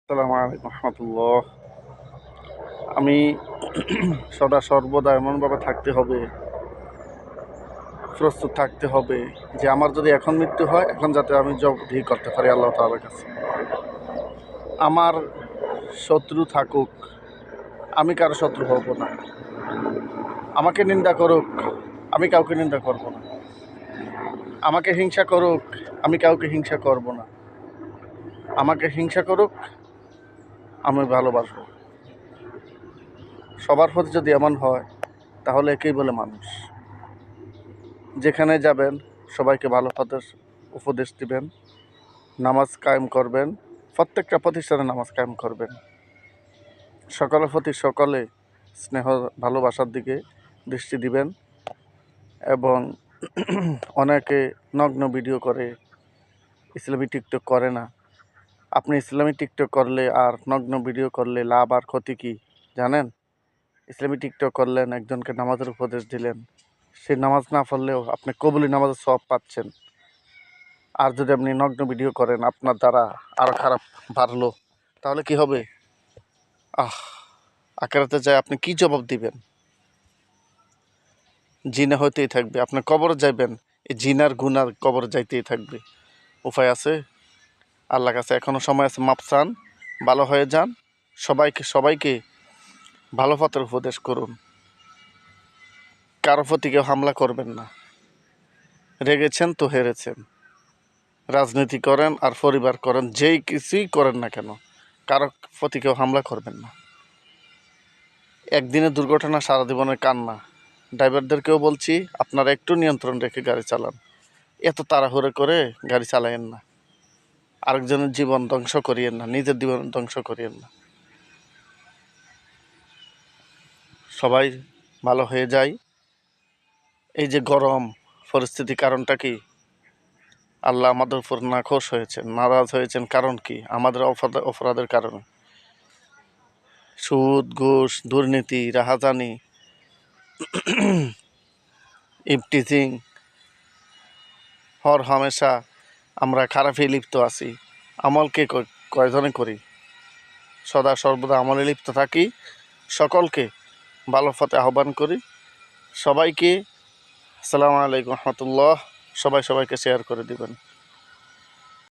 আসসালামু আলাইকুম রহমতুল্লাহ। আমি সদা সর্বদা এমনভাবে থাকতে হবে, প্রস্তুত থাকতে হবে যে আমার যদি এখন মৃত্যু হয়, এখন যাতে আমি জবাবদিহি করতে পারি আল্লাহ তাআলার কাছে। আমার শত্রু থাকুক, আমি কারো শত্রু হব না। আমাকে নিন্দা করুক, আমি কাউকে নিন্দা করব না। আমাকে হিংসা করুক, আমি কাউকে হিংসা করব না। আমাকে হিংসা করুক, আমি ভালোবাসবো। সবার প্রতি যদি এমন হয়, তাহলে একেই বলে মানুষ। যেখানে যাবেন সবাইকে ভালো পথের উপদেশ দিবেন, নামাজ কায়েম করবেন, প্রত্যেকটা প্রতিষ্ঠানে নামাজ কায়েম করবেন। সকলের প্রতি সকলে স্নেহ ভালোবাসার দিকে দৃষ্টি দিবেন। এবং অনেকে নগ্ন ভিডিও করে, ইসলামী টিকটক করে না। আপনি ইসলামী টিকটক করলে আর নগ্ন ভিডিও করলে লাভ আর ক্ষতি কী জানেন? ইসলামী টিকটক করলেন, একজনকে নামাজের উপদেশ দিলেন, সে নামাজ না পড়লেও আপনি কবুলি নামাজের সওয়াব পাচ্ছেন। আর যদি আপনি নগ্ন ভিডিও করেন, আপনার দ্বারা আরও খারাপ বাড়লো, তাহলে কি হবে? আখেরাতে যায় আপনি কি জবাব দিবেন? জিনা হইতেই থাকবে। আপনি কবরে যাইবেন, এই জিনার গুনার কবরে যাইতেই থাকবে। উপায় আছে? আল্লাহর কাছে এখনও সময় আছে, মাপ চান, ভালো হয়ে যান। সবাইকে ভালো পথের উপদেশ করুন। কারো প্রতি কেউ হামলা করবেন না। রেগেছেন তো হেরেছেন। রাজনীতি করেন আর পরিবার করেন, যেই কিছুই করেন না কেন, কারো প্রতি কেউ হামলা করবেন না। একদিনের দুর্ঘটনা সারা জীবনের কান্না। ড্রাইভারদেরকেও বলছি, আপনারা একটু নিয়ন্ত্রণ রেখে গাড়ি চালান। এত তাড়াহুড়ো করে গাড়ি চালায়েন না। আরেকজনের জীবন ধ্বংস করিয়েন না, নিজের জীবন ধ্বংস করিয়েন না। সবাই ভালো হয়ে যায়। এই যে গরম পরিস্থিতি, কারণটা কি? আল্লাহ আমাদের উপর নাখোশ হয়েছেন, নারাজ হয়েছেন। কারণ কি? আমাদের অপরাধের কারণে। সুদ, ঘুষ, দুর্নীতি, রাহাজানি, ইফটিজিং, হর হামেশা আমরা খারাপই লিপ্ত আছি। আমলকে কয়জনে করি? সদা সর্বদা আমলে লিপ্ত থাকি। সকলকে ভালো পথে আহ্বান করি। সবাইকে আসসালামু আলাইকুম রহমতুল্লাহ। সবাইকে শেয়ার করে দিবেন।